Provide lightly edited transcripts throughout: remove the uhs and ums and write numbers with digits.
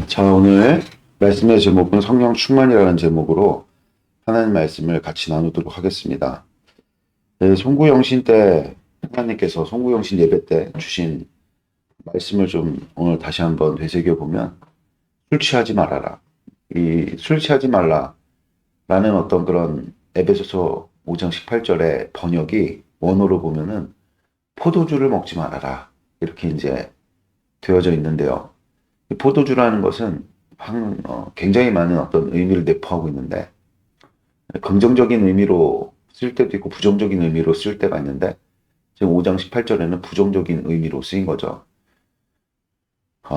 자, 오늘 말씀의 제목은 성령 충만이라는 제목으로 하나님 말씀을 같이 나누도록 하겠습니다. 송구영신 때 하나님께서 송구영신 예배 때 주신 말씀을 좀 오늘 다시 한번 되새겨 보면, 술 취하지 말아라. 이 술 취하지 말라라는 어떤 그런 에베소서 5장 18절의 번역이 원어로 보면은 포도주를 먹지 말아라, 이렇게 이제 되어져 있는데요. 이 포도주라는 것은 굉장히 많은 어떤 의미를 내포하고 있는데, 긍정적인 의미로 쓸 때도 있고 부정적인 의미로 쓸 때가 있는데, 지금 5장 18절에는 부정적인 의미로 쓰인 거죠.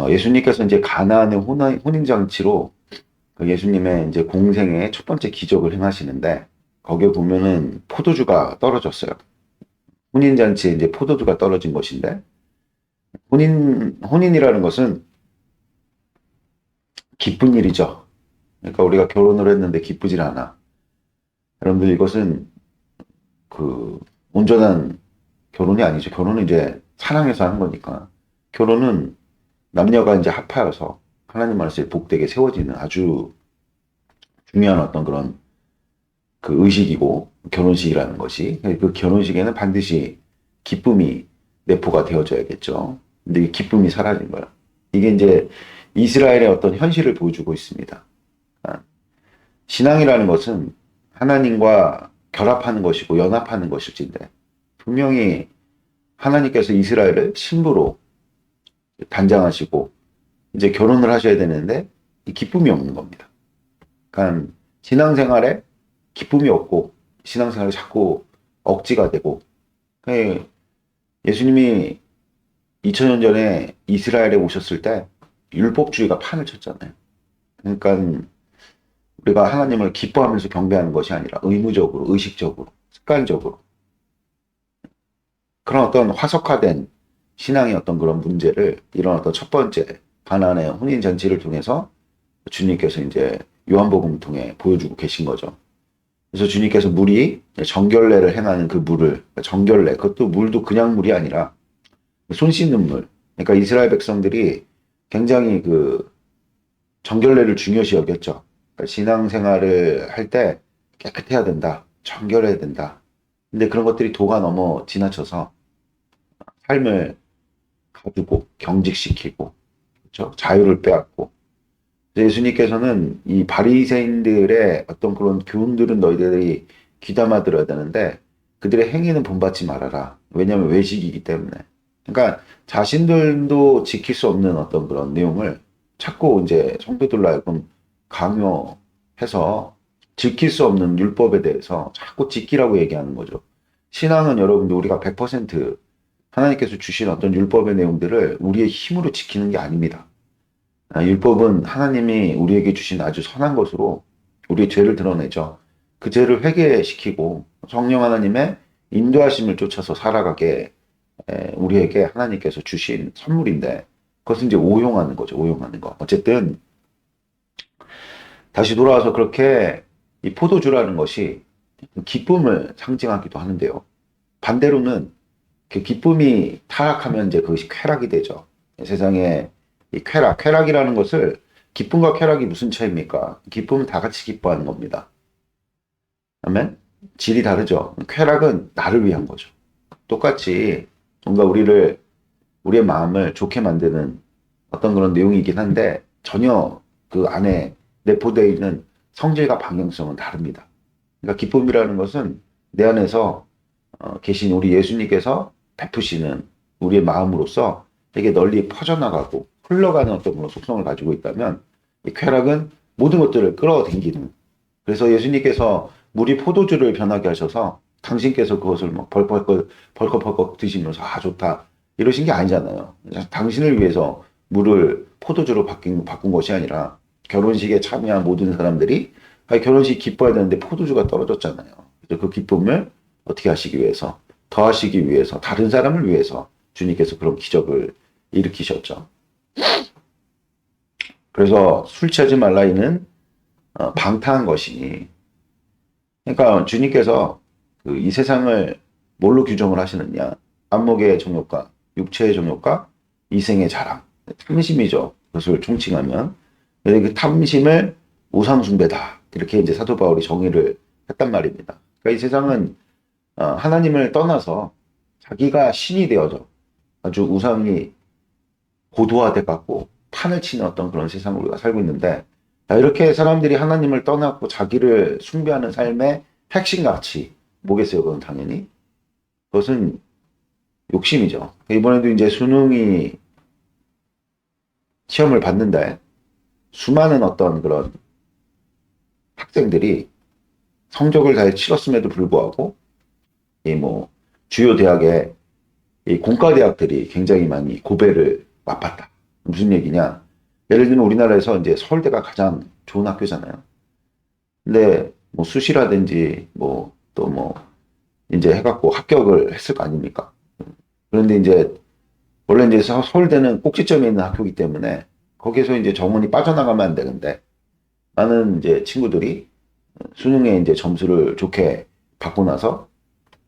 예수님께서 이제 가나안의 혼인잔치로 그 예수님의 이제 공생의 첫 번째 기적을 행하시는데, 거기에 보면은 포도주가 떨어졌어요. 혼인잔치에 이제 포도주가 떨어진 것인데, 혼인이라는 것은 기쁜 일이죠. 그러니까 우리가 결혼을 했는데 기쁘질 않아. 여러분들, 이것은 그 온전한 결혼이 아니죠. 결혼은 이제 사랑해서 하는 거니까. 결혼은 남녀가 이제 합하여서 하나님 말씀에 복되게 세워지는 아주 중요한 어떤 그런 그 의식이고, 결혼식이라는 것이, 그 결혼식에는 반드시 기쁨이 내포가 되어져야겠죠. 근데 이 기쁨이 사라진 거예요. 이게 이제 이스라엘의 어떤 현실을 보여주고 있습니다. 신앙이라는 것은 하나님과 결합하는 것이고 연합하는 것일진데, 분명히 하나님께서 이스라엘을 신부로 단장하시고 이제 결혼을 하셔야 되는데 이 기쁨이 없는 겁니다. 그러니까 신앙생활에 기쁨이 없고 신앙생활이 자꾸 억지가 되고, 그러니까 예수님이 2000년 전에 이스라엘에 오셨을 때 율법주의가 판을 쳤잖아요. 그러니까 우리가 하나님을 기뻐하면서 경배하는 것이 아니라 의무적으로, 의식적으로, 습관적으로 그런 어떤 화석화된 신앙의 어떤 그런 문제를, 이런 어떤 첫 번째 가나안의 혼인잔치를 통해서 주님께서 이제 요한복음을 통해 보여주고 계신 거죠. 그래서 주님께서 물이 정결례를 행하는 그 물을, 정결례, 그것도 물도 그냥 물이 아니라 손 씻는 물. 그러니까 이스라엘 백성들이 굉장히 그 정결례를 중요시 여겼죠. 그러니까 신앙생활을 할 때 깨끗해야 된다, 정결해야 된다. 근데 그런 것들이 도가 넘어 지나쳐서 삶을 가두고 경직시키고, 그렇죠? 자유를 빼앗고. 예수님께서는 이 바리새인들의 어떤 그런 교훈들은 너희들이 귀담아 들어야 되는데 그들의 행위는 본받지 말아라. 왜냐하면 외식이기 때문에. 그러니까 자신들도 지킬 수 없는 어떤 그런 내용을 자꾸 이제 성도들로 하여금 강요해서 지킬 수 없는 율법에 대해서 자꾸 지키라고 얘기하는 거죠. 신앙은 여러분들, 우리가 100% 하나님께서 주신 어떤 율법의 내용들을 우리의 힘으로 지키는 게 아닙니다. 율법은 하나님이 우리에게 주신 아주 선한 것으로 우리의 죄를 드러내죠. 그 죄를 회개시키고 성령 하나님의 인도하심을 쫓아서 살아가게 우리에게 하나님께서 주신 선물인데, 그것은 이제 오용하는 거죠. 오용하는 거. 어쨌든 다시 돌아와서, 그렇게 이 포도주라는 것이 기쁨을 상징하기도 하는데요. 반대로는 그 기쁨이 타락하면 이제 그것이 쾌락이 되죠. 세상에 이 쾌락이라는 것을, 기쁨과 쾌락이 무슨 차이입니까? 기쁨은 다 같이 기뻐하는 겁니다. 아멘? 질이 다르죠. 쾌락은 나를 위한 거죠. 똑같이 뭔가 우리의 마음을 좋게 만드는 어떤 그런 내용이긴 한데, 전혀 그 안에 내포되어 있는 성질과 방향성은 다릅니다. 그러니까 기쁨이라는 것은 내 안에서 계신 우리 예수님께서 베푸시는 우리의 마음으로서 되게 널리 퍼져나가고 흘러가는 어떤 그런 속성을 가지고 있다면, 이 쾌락은 모든 것들을 끌어당기는, 그래서 예수님께서 물이 포도주를 변하게 하셔서 당신께서 그것을 막 벌컥벌컥 드시면서 좋다 이러신 게 아니잖아요. 당신을 위해서 물을 포도주로 바꾼 것이 아니라, 결혼식에 참여한 모든 사람들이 결혼식 기뻐야 되는데 포도주가 떨어졌잖아요. 그래서 그 기쁨을 어떻게 하시기 위해서, 더하시기 위해서, 다른 사람을 위해서 주님께서 그런 기적을 일으키셨죠. 그래서 술 취하지 말라이는 방탕한 것이니, 그러니까 주님께서 그 이 세상을 뭘로 규정을 하시느냐? 안목의 정욕과 육체의 정욕과 이생의 자랑, 탐심이죠. 그것을 총칭하면 그 탐심을 우상 숭배다. 이렇게 이제 사도 바울이 정의를 했단 말입니다. 그러니까 이 세상은 하나님을 떠나서 자기가 신이 되어져 아주 우상이 고도화돼 갖고 판을 치는 어떤 그런 세상을 우리가 살고 있는데, 이렇게 사람들이 하나님을 떠나고 자기를 숭배하는 삶의 핵심 가치 뭐겠어요? 그건 당연히 그것은 욕심이죠. 이번에도 이제 수능이 시험을 봤는데 수많은 어떤 그런 학생들이 성적을 잘 치렀음에도 불구하고 이 뭐 주요 대학의 이 공과 대학들이 굉장히 많이 고배를 맛봤다. 무슨 얘기냐? 예를 들면 우리나라에서 이제 서울대가 가장 좋은 학교잖아요. 근데 뭐 수시라든지 뭐 또 뭐 이제 해갖고 합격을 했을 거 아닙니까? 그런데 이제 원래 이제 서울대는 꼭지점에 있는 학교이기 때문에 거기에서 이제 정원이 빠져나가면 안 되는데, 많은 이제 친구들이 수능에 이제 점수를 좋게 받고 나서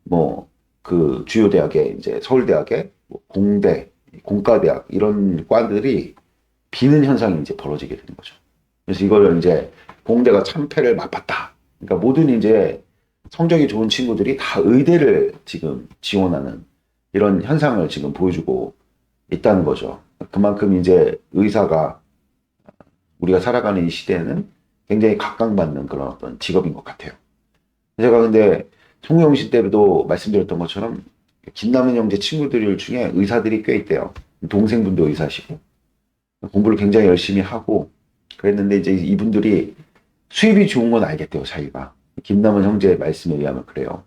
뭐 그 주요 대학에 이제 서울대학에 뭐 공대, 공과대학 이런 과들이 비는 현상이 이제 벌어지게 되는 거죠. 그래서 이걸 이제 공대가 참패를 맛봤다. 그러니까 모든 이제 성적이 좋은 친구들이 다 의대를 지금 지원하는 이런 현상을 지금 보여주고 있다는 거죠. 그만큼 이제 의사가 우리가 살아가는 이 시대에는 굉장히 각광받는 그런 어떤 직업인 것 같아요. 제가 근데 송영신 때도 말씀드렸던 것처럼 김남은 형제 친구들 중에 의사들이 꽤 있대요. 동생분도 의사시고 공부를 굉장히 열심히 하고 그랬는데, 이제 이분들이 수입이 좋은 건 알겠대요, 자기가. 김남은 형제 말씀에 의하면 그래요.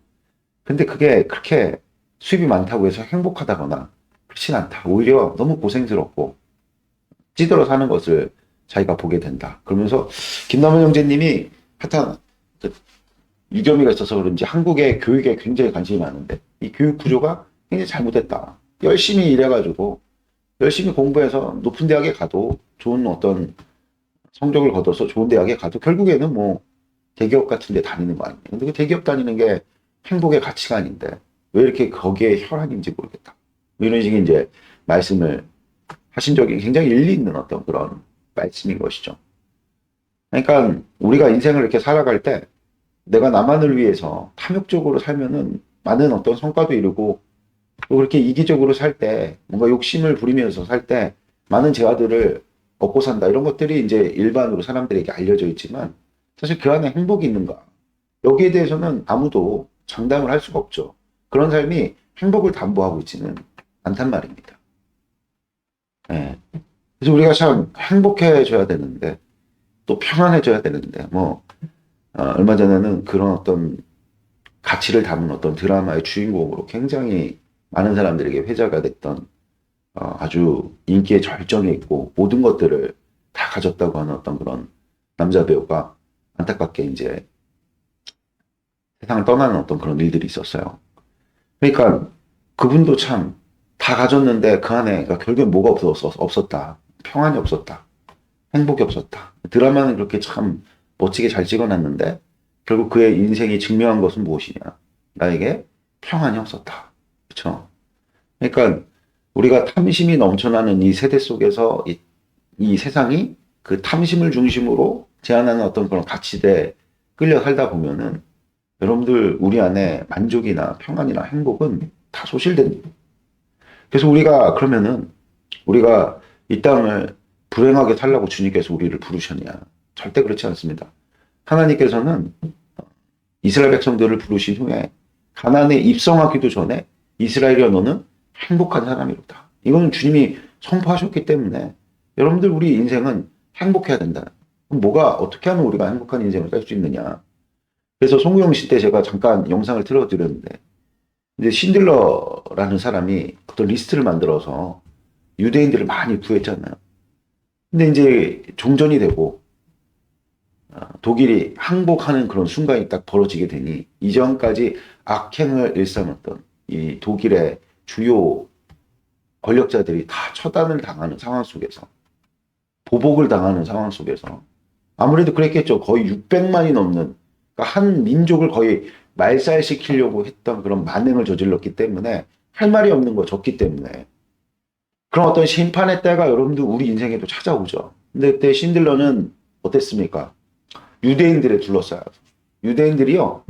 근데 그게 그렇게 수입이 많다고 해서 행복하다거나 그렇진 않다. 오히려 너무 고생스럽고 찌들어 사는 것을 자기가 보게 된다. 그러면서 김남은 형제님이 하여튼 유교미가 있어서 그런지 한국의 교육에 굉장히 관심이 많은데 이 교육 구조가 굉장히 잘못됐다. 열심히 일해가지고 열심히 공부해서 높은 대학에 가도 좋은 어떤 성적을 거둬서 좋은 대학에 가도 결국에는 뭐 대기업 같은 데 다니는 거 아니에요. 근데 그 대기업 다니는 게 행복의 가치가 아닌데 왜 이렇게 거기에 혈안인지 모르겠다. 뭐 이런 식의 이제 말씀을 하신 적이 굉장히 일리 있는 어떤 그런 말씀인 것이죠. 그러니까 우리가 인생을 이렇게 살아갈 때 내가 나만을 위해서 탐욕적으로 살면은 많은 어떤 성과도 이루고, 또 그렇게 이기적으로 살 때 뭔가 욕심을 부리면서 살 때 많은 재화들을 얻고 산다. 이런 것들이 이제 일반으로 사람들에게 알려져 있지만 사실 그 안에 행복이 있는가? 여기에 대해서는 아무도 장담을 할 수가 없죠. 그런 삶이 행복을 담보하고 있지는 않단 말입니다. 예. 그래서 우리가 참 행복해져야 되는데 또 평안해져야 되는데 뭐 얼마 전에는 그런 어떤 가치를 담은 어떤 드라마의 주인공으로 굉장히 많은 사람들에게 회자가 됐던 아주 인기의 절정에 있고 모든 것들을 다 가졌다고 하는 어떤 그런 남자 배우가 안타깝게 이제 세상을 떠나는 어떤 그런 일들이 있었어요. 그러니까 그분도 참 다 가졌는데 그 안에 그러니까 결국엔 뭐가 없었다. 평안이 없었다. 행복이 없었다. 드라마는 그렇게 참 멋지게 잘 찍어놨는데 결국 그의 인생이 증명한 것은 무엇이냐? 나에게 평안이 없었다. 그렇죠? 그러니까 우리가 탐심이 넘쳐나는 이 세대 속에서 이 세상이 그 탐심을 중심으로 제한하는 어떤 그런 가치대에 끌려 살다 보면은 여러분들 우리 안에 만족이나 평안이나 행복은 다 소실됩니다. 그래서 우리가 그러면은 우리가 이 땅을 불행하게 살라고 주님께서 우리를 부르셨냐? 절대 그렇지 않습니다. 하나님께서는 이스라엘 백성들을 부르신 후에 가나안에 입성하기도 전에 이스라엘이여 너는 행복한 사람이로다. 이거는 주님이 선포하셨기 때문에 여러분들 우리 인생은 행복해야 된다. 그럼 뭐가 어떻게 하면 우리가 행복한 인생을 살 수 있느냐? 그래서 송영시 때 제가 잠깐 영상을 틀어드렸는데 이제 신들러라는 사람이 어떤 리스트를 만들어서 유대인들을 많이 구했잖아요. 근데 이제 종전이 되고 독일이 항복하는 그런 순간이 딱 벌어지게 되니 이전까지 악행을 일삼았던 이 독일의 주요 권력자들이 다 처단을 당하는 상황 속에서 보복을 당하는 상황 속에서 아무래도 그랬겠죠. 거의 600만이 넘는, 그러니까 한 민족을 거의 말살시키려고 했던 그런 만행을 저질렀기 때문에 할 말이 없는 거 졌기 때문에 그런 어떤 심판의 때가 여러분들 우리 인생에도 찾아오죠. 근데 그때 신들러는 어땠습니까? 유대인들에 둘러싸여. 유대인들이요,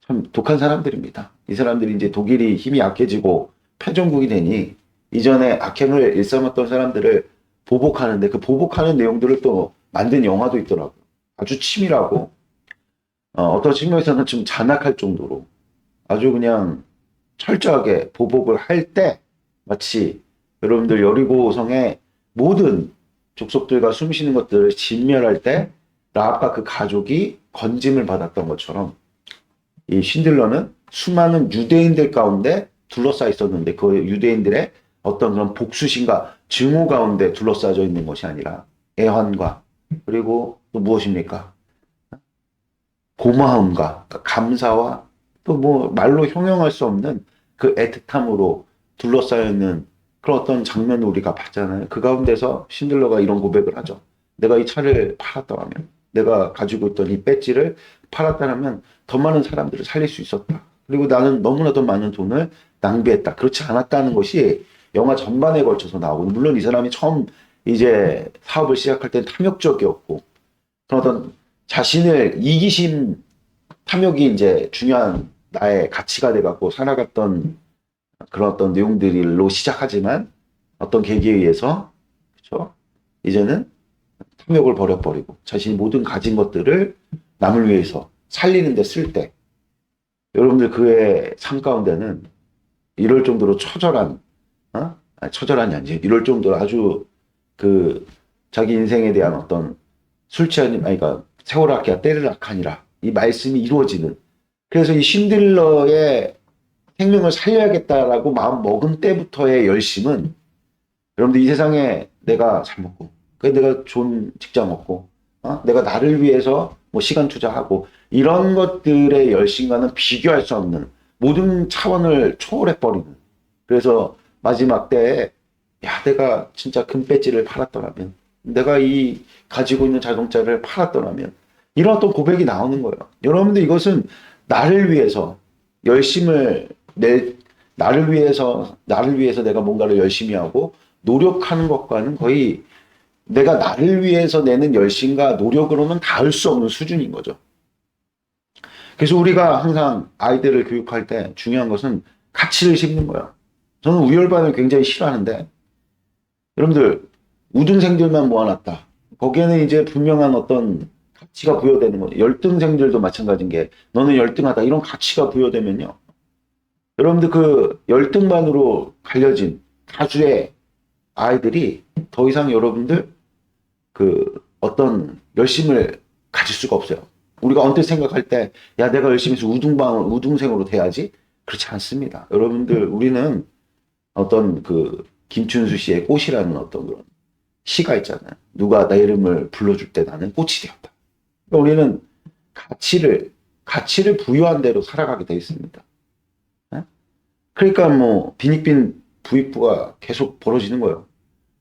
참 독한 사람들입니다. 이 사람들이 이제 독일이 힘이 약해지고 패전국이 되니 이전에 악행을 일삼았던 사람들을 보복하는데 그 보복하는 내용들을 또 만든 영화도 있더라고요. 아주 치밀하고 어떤 측면에서는 좀 잔악할 정도로 아주 그냥 철저하게 보복을 할 때 마치 여러분들 여리고성의 모든 족속들과 숨쉬는 것들을 진멸할 때 라합과 그 가족이 건짐을 받았던 것처럼 이 신들러는 수많은 유대인들 가운데 둘러싸여 있었는데 그 유대인들의 어떤 그런 복수심과 증오 가운데 둘러싸여 있는 것이 아니라 애환과 그리고 또 무엇입니까? 고마움과 감사와 또 뭐 말로 형용할 수 없는 그 애틋함으로 둘러싸여 있는 그런 어떤 장면을 우리가 봤잖아요. 그 가운데서 신들러가 이런 고백을 하죠. 내가 이 차를 팔았더라면, 내가 가지고 있던 이 배지를 팔았다면 더 많은 사람들을 살릴 수 있었다. 그리고 나는 너무나도 많은 돈을 낭비했다. 그렇지 않았다는 것이 영화 전반에 걸쳐서 나오고, 물론 이 사람이 처음 이제 사업을 시작할 땐 탐욕적이었고, 그런 어떤 자신을 이기심, 탐욕이 이제 중요한 나의 가치가 돼갖고 살아갔던 그런 어떤 내용들로 시작하지만 어떤 계기에 의해서 그렇죠? 이제는 탐욕을 버려버리고 자신이 모든 가진 것들을 남을 위해서 살리는 데 쓸 때 여러분들 그의 삶 가운데는 이럴 정도로 처절한 아니, 처절한이 아니지 이럴 정도로 아주 그 자기 인생에 대한 어떤 술 취한 아니 그러니까 세월 아끼야 때를 아카니라 이 말씀이 이루어지는 그래서 이 신들러의 생명을 살려야겠다라고 마음 먹은 때부터의 열심은 여러분들 이 세상에 내가 잘 먹고 내가 좋은 직장 얻고 내가 나를 위해서 뭐 시간 투자하고 이런 것들의 열심과는 비교할 수 없는 모든 차원을 초월해버리는 그래서 마지막 때에 야 내가 진짜 금 배지를 팔았더라면 내가 이 가지고 있는 자동차를 팔았더라면 이런 어떤 고백이 나오는 거예요. 여러분들 이것은 나를 위해서 열심을 나를 위해서 내가 뭔가를 열심히 하고 노력하는 것과는 거의 내가 나를 위해서 내는 열심과 노력으로는 닿을 수 없는 수준인 거죠. 그래서 우리가 항상 아이들을 교육할 때 중요한 것은 가치를 심는 거예요. 저는 우열반을 굉장히 싫어하는데 여러분들 우등생들만 모아놨다. 거기에는 이제 분명한 어떤 가치가 부여되는 거예요. 열등생들도 마찬가지인 게 너는 열등하다 이런 가치가 부여되면요. 여러분들 그 열등반으로 갈려진 다수의 아이들이 더 이상 여러분들 그 어떤 열심을 가질 수가 없어요. 우리가 언뜻 생각할 때, 야, 내가 열심히 해서 우등생으로 돼야지? 그렇지 않습니다. 여러분들, 우리는 어떤 그 김춘수 씨의 꽃이라는 어떤 그런 시가 있잖아요. 누가 내 이름을 불러줄 때 나는 꽃이 되었다. 그러니까 우리는 가치를 부여한 대로 살아가게 되어 있습니다. 그러니까 뭐 빈익빈 부익부가 계속 벌어지는 거예요.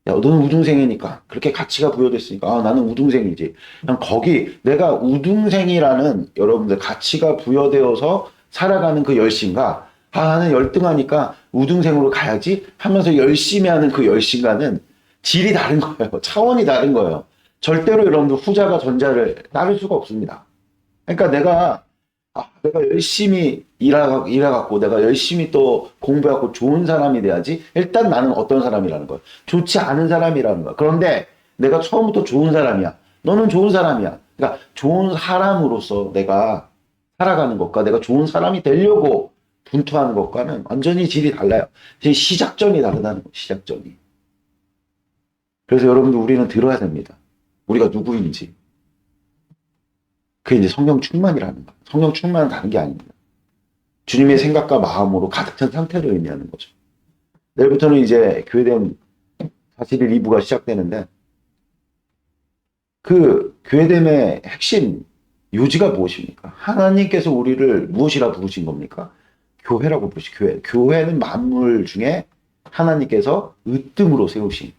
야, 너는 우등생이니까 그렇게 가치가 부여됐으니까 나는 우등생이지. 그냥 거기 내가 우등생이라는 여러분들 가치가 부여되어서 살아가는 그 열심과 나는 열등하니까 우등생으로 가야지 하면서 열심히 하는 그 열심과는 질이 다른 거예요. 차원이 다른 거예요. 절대로 여러분들 후자가 전자를 따를 수가 없습니다. 그러니까 내가 열심히 일해갖고 내가 열심히 또 공부하고 좋은 사람이 돼야지. 일단 나는 어떤 사람이라는 거야. 좋지 않은 사람이라는 거야. 그런데 내가 처음부터 좋은 사람이야. 너는 좋은 사람이야. 그러니까 좋은 사람으로서 내가 살아가는 것과 내가 좋은 사람이 되려고 분투하는 것과는 완전히 질이 달라요. 시작점이 다르다는 거예요. 시작점이. 그래서 여러분들 우리는 들어야 됩니다. 우리가 누구인지. 그게 이제 성령 충만이라는 거예요. 성령 충만은 다른 게 아닙니다. 주님의 생각과 마음으로 가득 찬 상태를 의미하는 거죠. 내일부터는 이제 교회됨 41 2부가 시작되는데 그 교회됨의 핵심 요지가 무엇입니까? 하나님께서 우리를 무엇이라 부르신 겁니까? 교회라고 부르신 교회. 교회는 만물 중에 하나님께서 으뜸으로 세우신.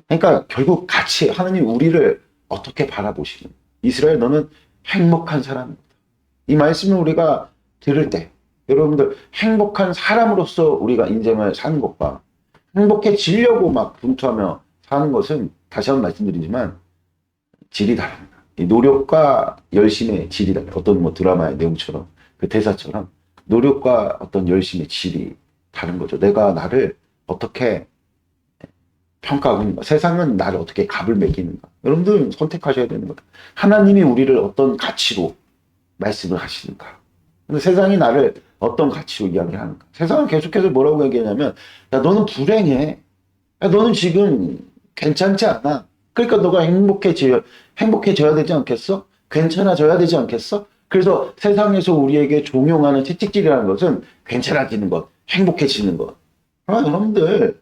그러니까 결국 같이 하나님 우리를 어떻게 바라보시는 이스라엘 너는 행복한 사람입니다. 이 말씀을 우리가 들을 때 여러분들 행복한 사람으로서 우리가 인생을 사는 것과 행복해지려고 막 분투하며 사는 것은 다시 한번 말씀드리지만 질이 다릅니다. 이 노력과 열심의 질이 다릅니다. 어떤 뭐 드라마의 내용처럼 그 대사처럼 노력과 어떤 열심의 질이 다른 거죠. 내가 나를 어떻게 평가하고 있는가. 세상은 나를 어떻게 값을 매기는가. 여러분들 선택하셔야 되는 거다. 하나님이 우리를 어떤 가치로 말씀을 하시는가. 근데 세상이 나를 어떤 가치로 이야기하는가. 세상은 계속해서 뭐라고 얘기하냐면 야 너는 불행해. 야 너는 지금 괜찮지 않아. 그러니까 너가 행복해져야 되지 않겠어? 괜찮아져야 되지 않겠어? 그래서 세상에서 우리에게 종용하는 채찍질이라는 것은 괜찮아지는 것, 행복해지는 것. 여러분들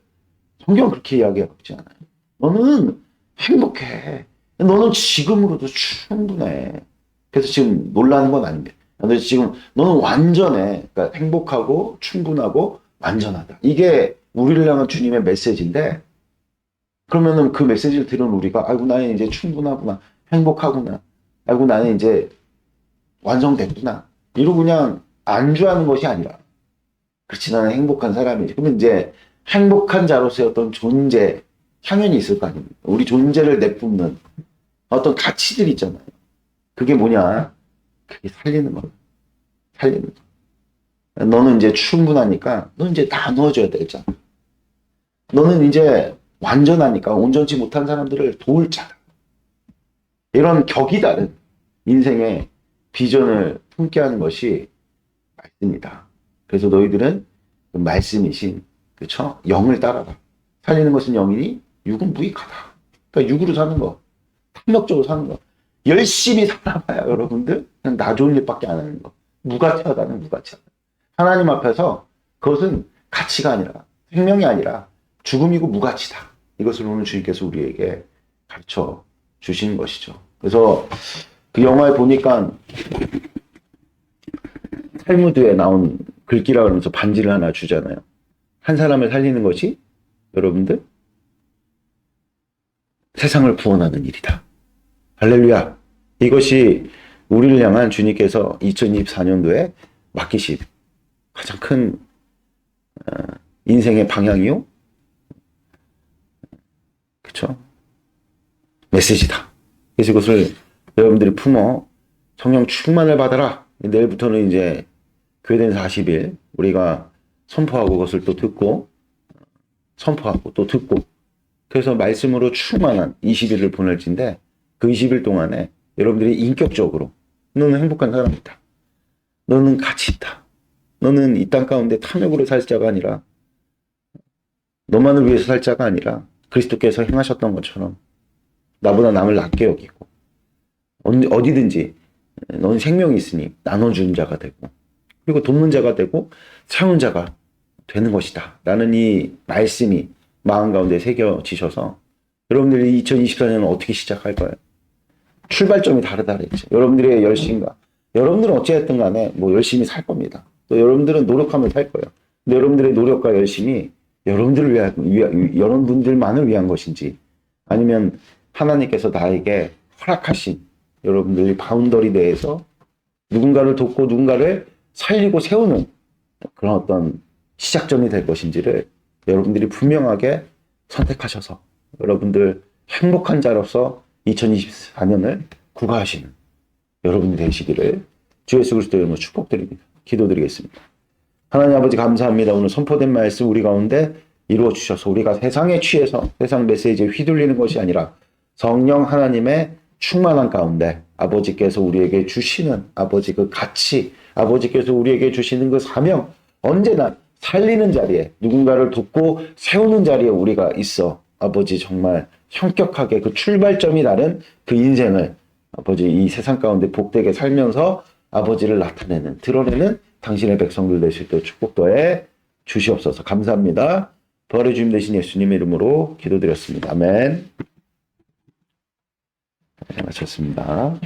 성경은 그렇게 이야기하고 있지 않아요. 너는 행복해. 너는 지금으로도 충분해. 그래서 지금 놀라는 건 아닙니다. 근데 지금 너는 완전해. 그러니까 행복하고 충분하고 완전하다. 이게 우리를 향한 주님의 메시지인데 그러면은 그 메시지를 들은 우리가 아이고 나는 이제 충분하구나. 행복하구나. 아이고 나는 이제 완성됐구나. 이러고 그냥 안주하는 것이 아니라 그렇지 나는 행복한 사람이지. 그러면 이제 행복한 자로서의 어떤 존재, 향연이 있을 거 아닙니까? 우리 존재를 내뿜는 어떤 가치들이 있잖아요. 그게 뭐냐? 그게 살리는 거야. 살리는 거야. 너는 이제 충분하니까 너는 이제 나누어줘야 되잖아. 너는 이제 완전하니까 온전치 못한 사람들을 도울 자다. 이런 격이 다른 인생의 비전을 품게 하는 것이 말씀이다. 그래서 너희들은 그 말씀이신 그렇죠? 영을 따라가. 살리는 것은 영이니 육은 무익하다. 그러니까 육으로 사는 거. 탐욕적으로 사는 거. 열심히 살아봐야 여러분들 그냥 나 좋은 일밖에 안 하는 거. 무가치하다는 무가치하다. 하나님 앞에서 그것은 가치가 아니라 생명이 아니라 죽음이고 무가치다. 이것을 오늘 주님께서 우리에게 가르쳐 주시는 것이죠. 그래서 그 영화에 보니까 탈무드에 나온 글귀라 그러면서 반지를 하나 주잖아요. 한 사람을 살리는 것이 여러분들 세상을 구원하는 일이다. 할렐루야. 이것이 우리를 향한 주님께서 2024년도에 맡기신 가장 큰 인생의 방향이요. 그렇죠? 메시지다. 그래서 이것을 여러분들이 품어 성령 충만을 받아라. 내일부터는 이제 교회된 40일 우리가 선포하고 그것을 또 듣고 선포하고 또 듣고 그래서 말씀으로 충만한 20일을 보낼진데 그 20일 동안에 여러분들이 인격적으로 너는 행복한 사람이다. 너는 가치 있다. 너는 이 땅 가운데 탐욕으로 살 자가 아니라 너만을 위해서 살 자가 아니라 그리스도께서 행하셨던 것처럼 나보다 남을 낮게 여기고 어디든지 넌 생명이 있으니 나눠주는 자가 되고 그리고 돕는 자가 되고 세우는 자가 되는 것이다. 라는 이 말씀이 마음 가운데 새겨지셔서 여러분들이 2024년은 어떻게 시작할까요? 출발점이 다르다 그랬죠. 여러분들의 열심과 여러분들은 어찌됐든 간에 뭐 열심히 살 겁니다. 또 여러분들은 노력하면 살 거예요. 근데 여러분들의 노력과 열심이 여러분들을 여러분들만을 위한 것인지 아니면 하나님께서 나에게 허락하신 여러분들의 바운더리 내에서 누군가를 돕고 누군가를 살리고 세우는 그런 어떤 시작점이 될 것인지를 여러분들이 분명하게 선택하셔서 여러분들 행복한 자로서 2024년을 구가하시는 여러분이 되시기를 주 예수 그리스도 이름으로 축복드립니다. 기도드리겠습니다. 하나님 아버지 감사합니다. 오늘 선포된 말씀 우리 가운데 이루어 주셔서 우리가 세상에 취해서 세상 메시지에 휘둘리는 것이 아니라 성령 하나님의 충만한 가운데 아버지께서 우리에게 주시는 아버지 그 가치 아버지께서 우리에게 주시는 그 사명 언제나 살리는 자리에 누군가를 돕고 세우는 자리에 우리가 있어 아버지 정말 현격하게 그 출발점이 다른 그 인생을 아버지 이 세상 가운데 복되게 살면서 아버지를 나타내는 드러내는 당신의 백성들 되실 때 축복 더해 주시옵소서. 감사합니다. 부활의 주님 되신 예수님의 이름으로 기도드렸습니다. 아멘. 네, 마쳤습니다.